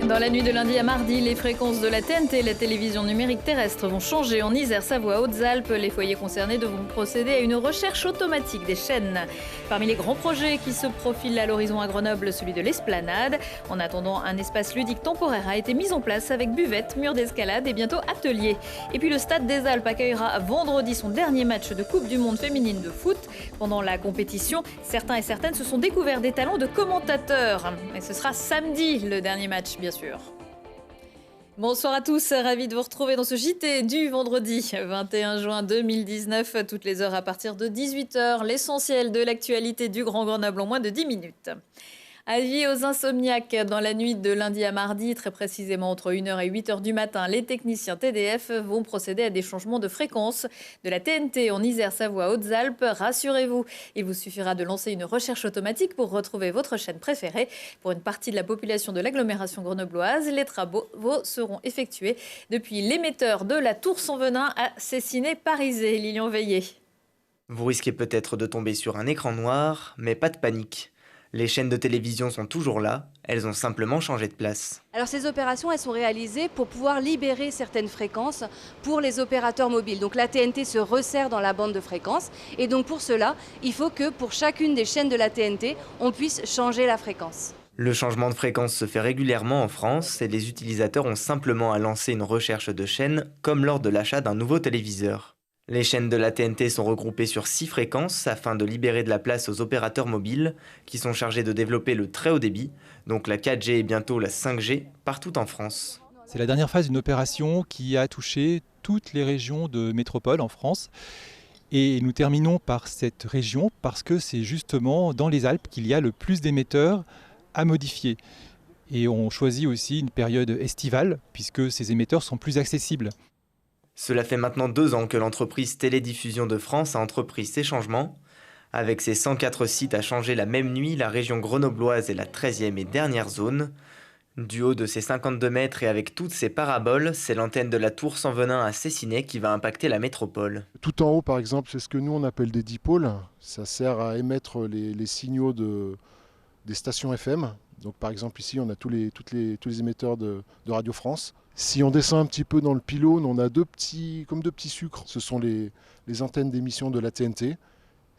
Dans la nuit de lundi à mardi, les fréquences de la TNT, la télévision numérique terrestre, vont changer. En Isère, Savoie, Hautes-Alpes, les foyers concernés devront procéder à une recherche automatique des chaînes. Parmi les grands projets qui se profilent à l'horizon à Grenoble, celui de l'Esplanade. En attendant, un espace ludique temporaire a été mis en place avec buvette, mur d'escalade et bientôt atelier. Et puis le Stade des Alpes accueillera vendredi son dernier match de Coupe du Monde féminine de foot. Pendant la compétition, certains et certaines se sont découverts des talents de commentateurs. Et ce sera samedi le dernier match, bien sûr. Bonsoir à tous, ravi de vous retrouver dans ce JT du vendredi 21 juin 2019, toutes les heures à partir de 18h, l'essentiel de l'actualité du Grand Grenoble en moins de 10 minutes. Avis aux insomniaques, dans la nuit de lundi à mardi, très précisément entre 1h et 8h du matin, les techniciens TDF vont procéder à des changements de fréquence de la TNT en Isère, Savoie, Hautes-Alpes. Rassurez-vous, il vous suffira de lancer une recherche automatique pour retrouver votre chaîne préférée. Pour une partie de la population de l'agglomération grenobloise, les travaux seront effectués depuis l'émetteur de la Tour-Sans-Venin à Cessiné-Parisé. Lilian Veillé. Vous risquez peut-être de tomber sur un écran noir, mais pas de panique. Les chaînes de télévision sont toujours là, elles ont simplement changé de place. Alors ces opérations, elles sont réalisées pour pouvoir libérer certaines fréquences pour les opérateurs mobiles. Donc la TNT se resserre dans la bande de fréquence et donc pour cela, il faut que pour chacune des chaînes de la TNT, on puisse changer la fréquence. Le changement de fréquence se fait régulièrement en France et les utilisateurs ont simplement à lancer une recherche de chaîne comme lors de l'achat d'un nouveau téléviseur. Les chaînes de la TNT sont regroupées sur 6 fréquences afin de libérer de la place aux opérateurs mobiles qui sont chargés de développer le très haut débit, donc la 4G et bientôt la 5G, partout en France. C'est la dernière phase d'une opération qui a touché toutes les régions de métropole en France. Et nous terminons par cette région parce que c'est justement dans les Alpes qu'il y a le plus d'émetteurs à modifier. Et on choisit aussi une période estivale puisque ces émetteurs sont plus accessibles. Cela fait maintenant 2 ans que l'entreprise Télédiffusion de France a entrepris ces changements. Avec ses 104 sites à changer la même nuit, la région grenobloise est la 13e et dernière zone. Du haut de ses 52 mètres et avec toutes ses paraboles, c'est l'antenne de la Tour-Sans-Venin à Cessiné qui va impacter la métropole. Tout en haut, par exemple, c'est ce que nous on appelle des dipôles. Ça sert à émettre les signaux des stations FM. Donc par exemple ici on a tous les émetteurs de Radio France. Si on descend un petit peu dans le pylône, on a deux petits sucres. Ce sont les antennes d'émission de la TNT,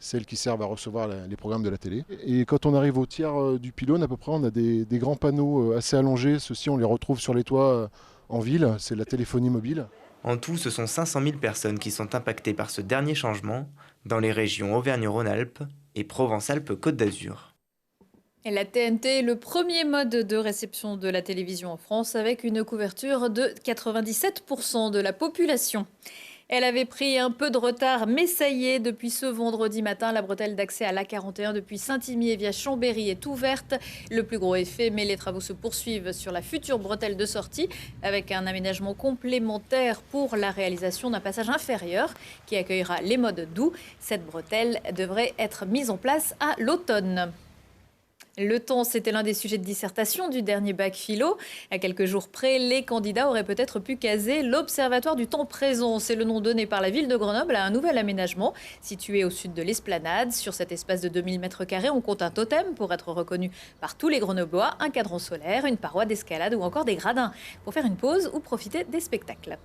celles qui servent à recevoir les programmes de la télé. Et quand on arrive au tiers du pylône, à peu près, on a des grands panneaux assez allongés. Ceux-ci, on les retrouve sur les toits en ville. C'est la téléphonie mobile. En tout, ce sont 500 000 personnes qui sont impactées par ce dernier changement dans les régions Auvergne-Rhône-Alpes et Provence-Alpes-Côte d'Azur. Et la TNT est le premier mode de réception de la télévision en France avec une couverture de 97% de la population. Elle avait pris un peu de retard, mais ça y est, depuis ce vendredi matin, la bretelle d'accès à l'A41 depuis Saint-Imier via Chambéry est ouverte. Le plus gros est fait, mais les travaux se poursuivent sur la future bretelle de sortie avec un aménagement complémentaire pour la réalisation d'un passage inférieur qui accueillera les modes doux. Cette bretelle devrait être mise en place à l'automne. Le temps, c'était l'un des sujets de dissertation du dernier bac philo. À quelques jours près, les candidats auraient peut-être pu caser l'Observatoire du temps présent. C'est le nom donné par la ville de Grenoble à un nouvel aménagement situé au sud de l'Esplanade. Sur cet espace de 2000 m², on compte un totem pour être reconnu par tous les Grenoblois, un cadran solaire, une paroi d'escalade ou encore des gradins pour faire une pause ou profiter des spectacles.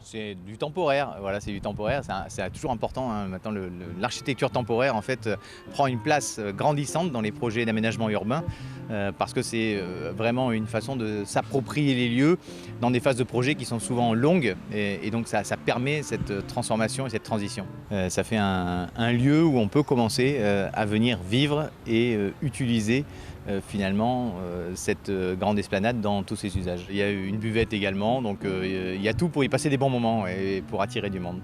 C'est du temporaire, voilà, c'est du temporaire, c'est toujours important. Hein. Maintenant, l'architecture temporaire en fait prend une place grandissante dans les projets d'aménagement urbain parce que c'est vraiment une façon de s'approprier les lieux dans des phases de projet qui sont souvent longues et donc ça permet cette transformation et cette transition. Ça fait un lieu où on peut commencer à venir vivre et utiliser finalement cette grande esplanade dans tous ses usages. Il y a une buvette également, donc il y a tout pour y passer des bons moments et pour attirer du monde.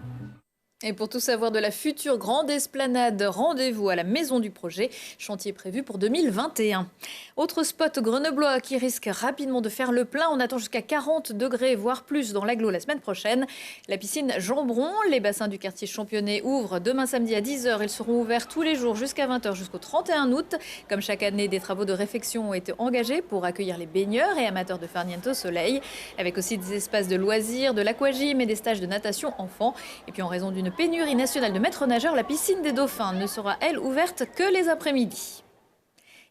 Et pour tout savoir de la future grande esplanade, rendez-vous à la maison du projet, chantier prévu pour 2021. Autre spot grenoblois qui risque rapidement de faire le plein, on attend jusqu'à 40 degrés, voire plus dans l'agglo la semaine prochaine. La piscine Jambron, les bassins du quartier Championnet ouvrent demain samedi à 10h. Ils seront ouverts tous les jours jusqu'à 20h jusqu'au 31 août. Comme chaque année, des travaux de réfection ont été engagés pour accueillir les baigneurs et amateurs de farniente au soleil, avec aussi des espaces de loisirs, de l'aquagym et des stages de natation enfants. Et puis en raison d'une pénurie nationale de maîtres nageurs, la piscine des Dauphins ne sera, elle, ouverte que les après-midi.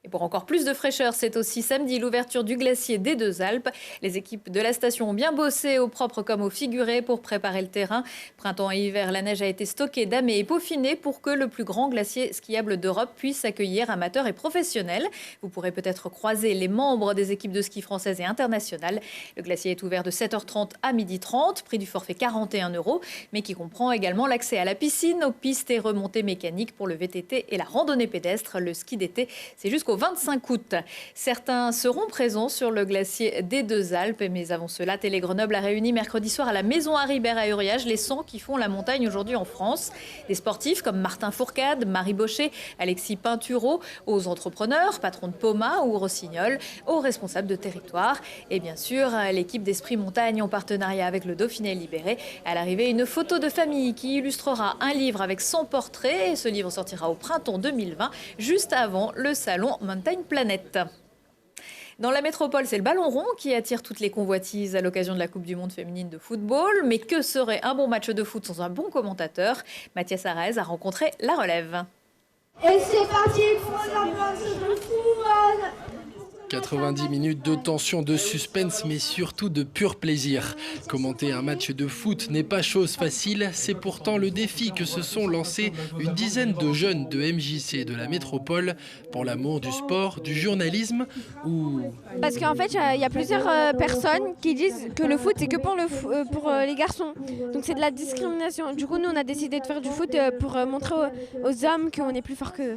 Et pour encore plus de fraîcheur, c'est aussi samedi l'ouverture du glacier des Deux Alpes. Les équipes de la station ont bien bossé au propre comme au figuré pour préparer le terrain. Printemps et hiver, la neige a été stockée, damée et peaufinée pour que le plus grand glacier skiable d'Europe puisse accueillir amateurs et professionnels. Vous pourrez peut-être croiser les membres des équipes de ski françaises et internationales. Le glacier est ouvert de 7h30 à 12h30, prix du forfait 41 €, mais qui comprend également l'accès à la piscine, aux pistes et remontées mécaniques pour le VTT et la randonnée pédestre. Le ski d'été, c'est jusqu'au 25 août. Certains seront présents sur le glacier des Deux Alpes, mais avant cela, Télé Grenoble a réuni mercredi soir à la Maison Haribert à Uriage les 100 qui font la montagne aujourd'hui en France. Des sportifs comme Martin Fourcade, Marie Bochet, Alexis Pinturo, aux entrepreneurs, patrons de Poma ou Rossignol, aux responsables de territoire. Et bien sûr, l'équipe d'Esprit Montagne en partenariat avec le Dauphiné Libéré. À l'arrivée, une photo de famille qui illustrera un livre avec 100 portraits. Ce livre sortira au printemps 2020, juste avant le salon Mountain Planet. Dans la métropole, c'est le ballon rond qui attire toutes les convoitises à l'occasion de la Coupe du Monde féminine de football. Mais que serait un bon match de foot sans un bon commentateur? Mathias Arez a rencontré la relève. Et c'est parti pour la match de football. 90 minutes de tension, de suspense, mais surtout de pur plaisir. Commenter un match de foot n'est pas chose facile, c'est pourtant le défi que se sont lancés une dizaine de jeunes de MJC de la métropole pour l'amour du sport, du journalisme ou... Parce qu'en fait, il y a plusieurs personnes qui disent que le foot, c'est que pour les garçons. Donc c'est de la discrimination. Du coup, nous, on a décidé de faire du foot pour montrer aux hommes qu'on est plus fort qu'eux.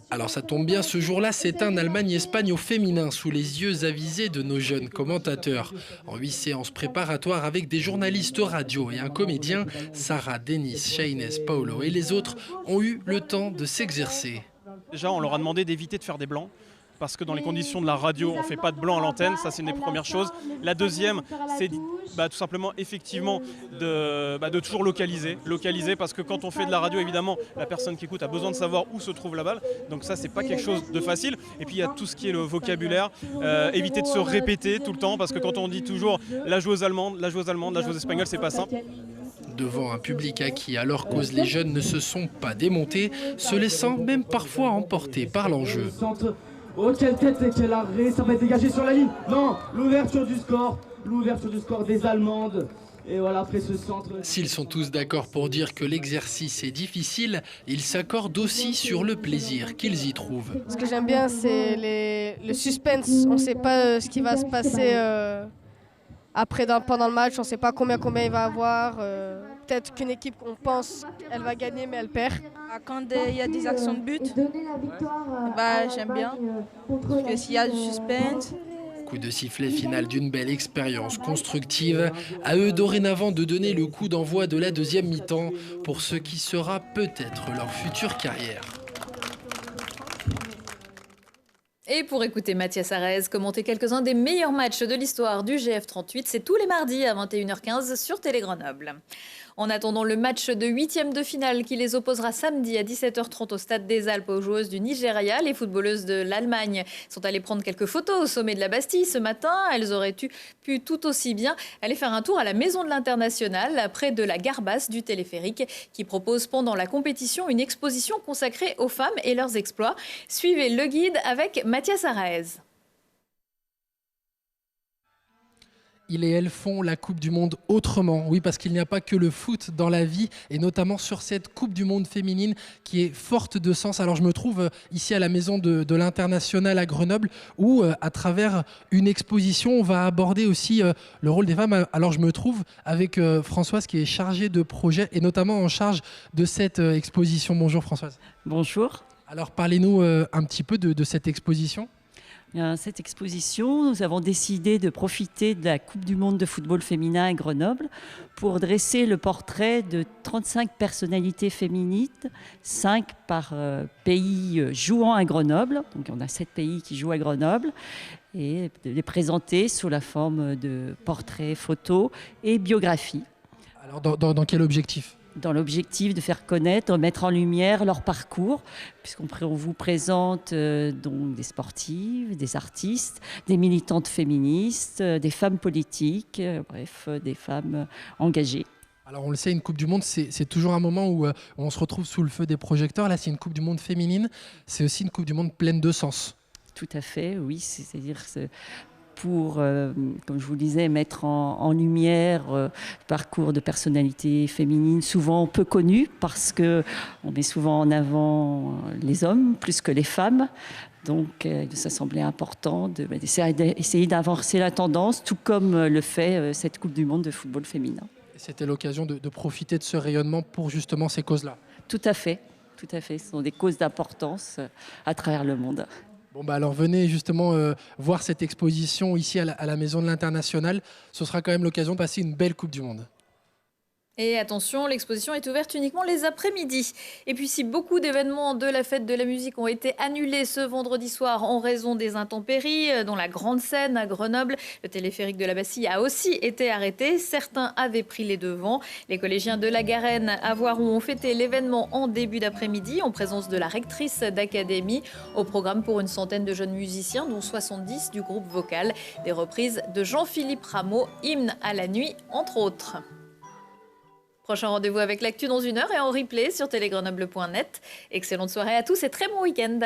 Alors ça tombe bien, ce jour-là, c'est un Allemagne-Espagne au féminin sous les yeux avisés de nos jeunes commentateurs. En 8 séances préparatoires avec des journalistes radio et un comédien, Sarah, Denis, Shaines, Paolo et les autres ont eu le temps de s'exercer. Déjà, on leur a demandé d'éviter de faire des blancs. Parce que dans les conditions de la radio, on ne fait pas de blanc à l'antenne, ça c'est une des premières choses. La deuxième, c'est tout simplement effectivement de toujours localiser parce que quand on fait de la radio, évidemment, la personne qui écoute a besoin de savoir où se trouve la balle. Donc ça, c'est pas quelque chose de facile. Et puis il y a tout ce qui est le vocabulaire, éviter de se répéter tout le temps parce que quand on dit toujours la joueuse allemande, la joueuse espagnole, c'est pas simple. Devant un public à qui, à leur cause, les jeunes ne se sont pas démontés, se laissant même parfois emporter par l'enjeu. Oh, quelle tête et quel arrêt, ça va être dégagé sur la ligne. Non, l'ouverture du score des Allemandes. Et voilà, après ce centre... S'ils sont tous d'accord pour dire que l'exercice est difficile, ils s'accordent aussi sur le plaisir qu'ils y trouvent. Ce que j'aime bien, c'est le suspense. On ne sait pas ce qui va se passer après pendant le match. On ne sait pas combien il va avoir. Peut-être qu'une équipe qu'on pense elle va gagner mais elle perd. Quand il y a des actions de but, j'aime bien. Parce que s'il y a du suspense. Coup de sifflet final d'une belle expérience constructive. À eux dorénavant de donner le coup d'envoi de la deuxième mi-temps pour ce qui sera peut-être leur future carrière. Et pour écouter Mathias Arez commenter quelques-uns des meilleurs matchs de l'histoire du GF38, c'est tous les mardis à 21h15 sur Télé Grenoble. En attendant le match de 8e de finale qui les opposera samedi à 17h30 au Stade des Alpes aux joueuses du Nigeria, les footballeuses de l'Allemagne sont allées prendre quelques photos au sommet de la Bastille ce matin. Elles auraient pu tout aussi bien aller faire un tour à la Maison de l'International, près de la gare basse du téléphérique, qui propose pendant la compétition une exposition consacrée aux femmes et leurs exploits. Suivez le guide avec Mathias Arez. Ils et elles font la Coupe du Monde autrement. Oui, parce qu'il n'y a pas que le foot dans la vie, et notamment sur cette Coupe du Monde féminine qui est forte de sens. Alors je me trouve ici à la Maison de l'International à Grenoble, où à travers une exposition, on va aborder aussi le rôle des femmes. Alors je me trouve avec Françoise qui est chargée de projet, et notamment en charge de cette exposition. Bonjour Françoise. Bonjour. Alors parlez-nous un petit peu de cette exposition. Cette exposition, nous avons décidé de profiter de la Coupe du Monde de football féminin à Grenoble pour dresser le portrait de 35 personnalités féminines, 5 par pays jouant à Grenoble. Donc on a 7 pays qui jouent à Grenoble, et de les présenter sous la forme de portraits, photos et biographies. Alors dans quel objectif ? Dans l'objectif de faire connaître, de mettre en lumière leur parcours, puisqu'on vous présente donc des sportives, des artistes, des militantes féministes, des femmes politiques, bref, des femmes engagées. Alors on le sait, une Coupe du Monde, c'est toujours un moment où on se retrouve sous le feu des projecteurs. Là, c'est une Coupe du Monde féminine, c'est aussi une Coupe du Monde pleine de sens. Tout à fait, oui. C'est-à-dire pour, comme je vous le disais, mettre en lumière le parcours de personnalités féminines souvent peu connues, parce qu'on met souvent en avant les hommes plus que les femmes. Donc, ça semblait important d'essayer d'avancer la tendance, tout comme le fait cette Coupe du Monde de football féminin. C'était l'occasion de profiter de ce rayonnement pour justement ces causes-là. Tout à fait, tout à fait. Ce sont des causes d'importance à travers le monde. Bon, bah alors venez justement voir cette exposition ici à la Maison de l'International. Ce sera quand même l'occasion de passer une belle Coupe du Monde. Et attention, l'exposition est ouverte uniquement les après-midi. Et puis si beaucoup d'événements de la fête de la musique ont été annulés ce vendredi soir en raison des intempéries, dont la grande scène à Grenoble, le téléphérique de la Bastille a aussi été arrêté. Certains avaient pris les devants. Les collégiens de la Garenne à Voiron ont fêté l'événement en début d'après-midi en présence de la rectrice d'académie. Au programme pour une centaine de jeunes musiciens, dont 70 du groupe vocal. Des reprises de Jean-Philippe Rameau, Hymne à la nuit, entre autres. Prochain rendez-vous avec l'actu dans 1 heure et en replay sur télégrenoble.net. Excellente soirée à tous et très bon week-end.